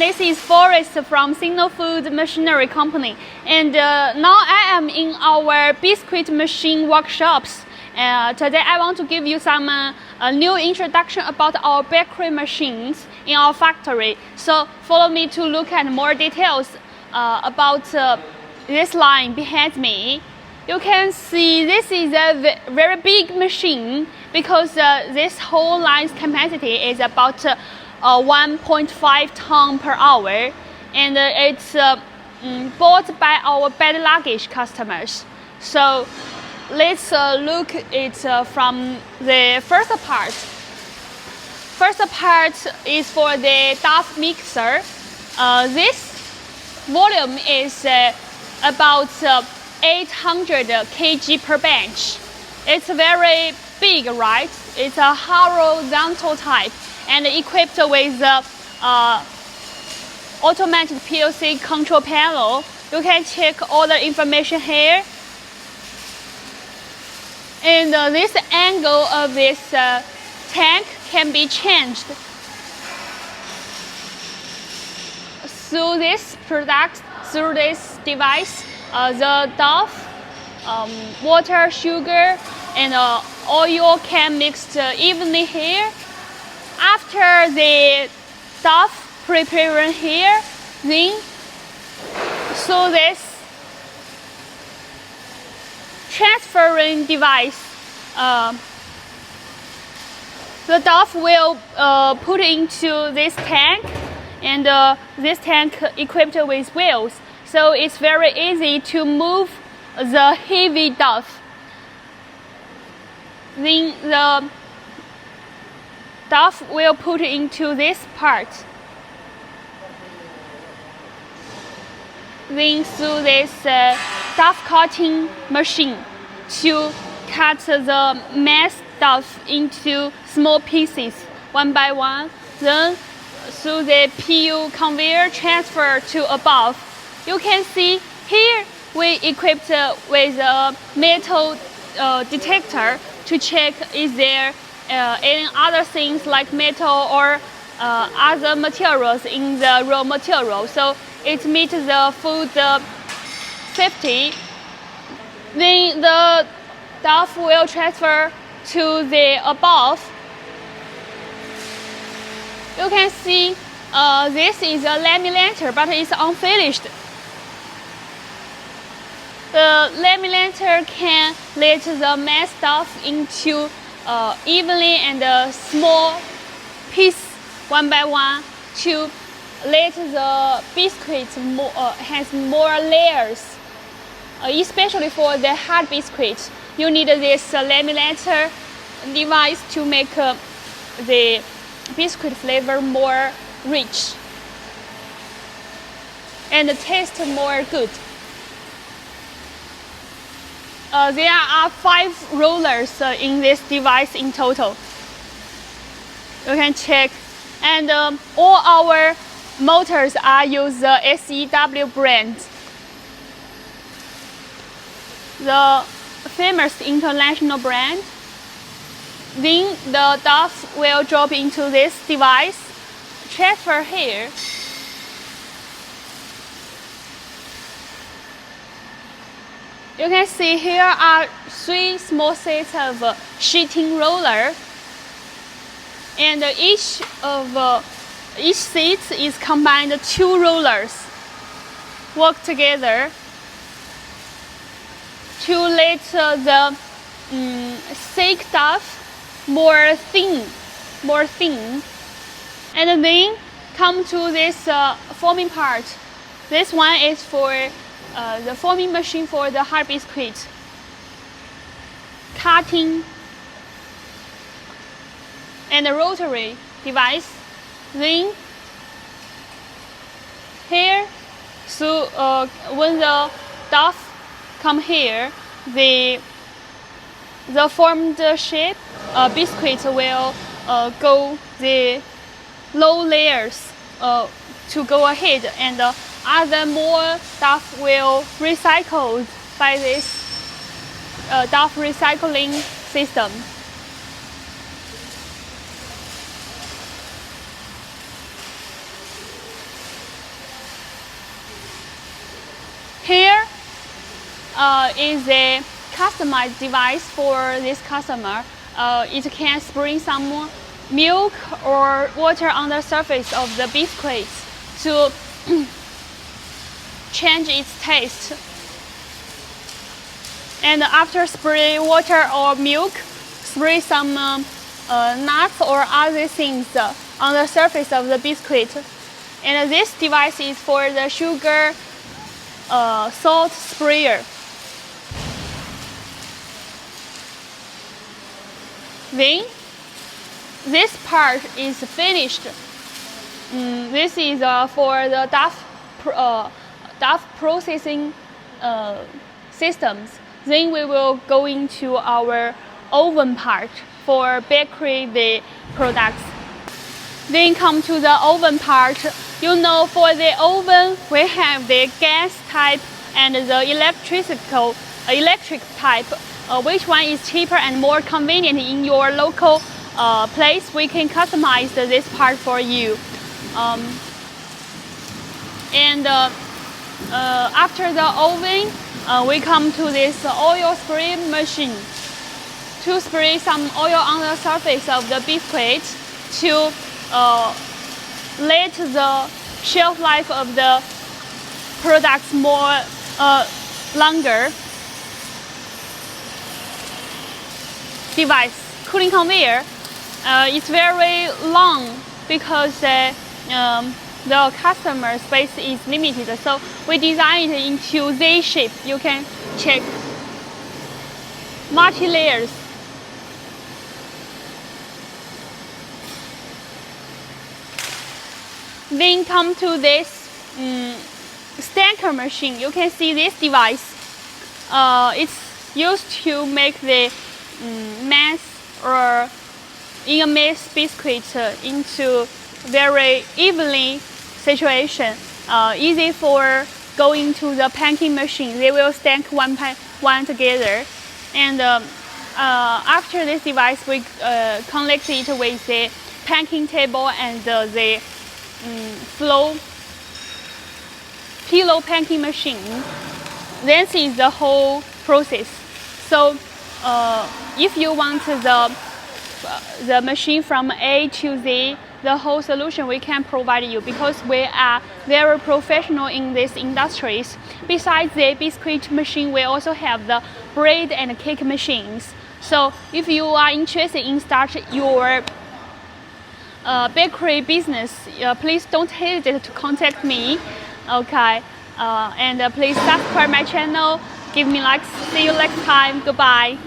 this is Forrest from Sinofude Machinery Company. And now I am in our biscuit machine workshops. Today I want to give you some new introduction about our bakery machines in our factory. So follow me to look at more details about this line behind me. You can see this is a very big machine because this whole line's capacity is about 1.5 ton per hour, and it's bought by our bed luggage customers. So let's look at it from the first part. First part is for the dough mixer. This volume is about 800 kg per bench. It's very big, right? It's a horizontal type and equipped with automatic PLC control panel. You can check all the information here. And this angle of this tank can be changed through this product, through this device. The dough, water, sugar, and oil can mix evenly here. After the dough preparing here, then through this transferring device, the dough will put into this tank, and this tank equipped with wheels. So it's very easy to move the heavy dough. Then the dough will put into this part. Then through this dough cutting machine to cut the mass dough into small pieces one by one. Then through the PU conveyor transfer to above. You can see here we equipped with a metal detector to check is there any other things like metal or other materials in the raw material. So it meets the food safety. Then the dough will transfer to the above. You can see this is a laminator, but it's unfinished. The laminator can let the mass dough into evenly and small piece one by one to let the biscuit has more layers. Especially for the hard biscuit, you need this laminator device to make the biscuit flavor more rich and taste more good. There are 5 rollers in this device in total. You can check. And all our motors are use the SEW brand, the famous international brand. Then the dough will drop into this device, transfer here. You can see here are 3 small sets of sheeting roller, and each seat is combined 2 rollers work together to let the thick dough more thin, and then come to this forming part. This one is for the forming machine for the hard biscuit, cutting, and the rotary device. Then here, so when the dough come here, the formed shape biscuit will go the low layers to go ahead, and other more dough will recycled by this dough recycling system. is a customized device for this customer. It can spray some milk or water on the surface of the biscuits to change its taste. And after spray water or milk, spray some nuts or other things on the surface of the biscuit. And this device is for the sugar salt sprayer. Then this part is finished. This is for the dough processing systems. Then we will go into our oven part for bakery the products. Then come to the oven part. You know, for the oven we have the gas type and the electric type. Which one is cheaper and more convenient in your local place? We can customize this part for you. After the oven, we come to this oil spray machine to spray some oil on the surface of the biscuit to let the shelf life of the products more longer. Device cooling conveyor. It's very long because the customer space is limited, so we designed it into Z shape. You can check. Multi-layers. Then come to this stacker machine. You can see this device. It's used to make the mass or in a mass biscuit into very evenly situation. Easy for going to the panking machine. They will stack one together. And after this device, we connect it with the panking table and the pillow panking machine. This is the whole process. So if you want the machine from A to Z, the whole solution we can provide you, because we are very professional in these industries. Besides the biscuit machine, we also have the bread and cake machines. So if you are interested in start your bakery business, please don't hesitate to contact me. Okay, and please subscribe my channel. Give me likes. See you next time. Goodbye.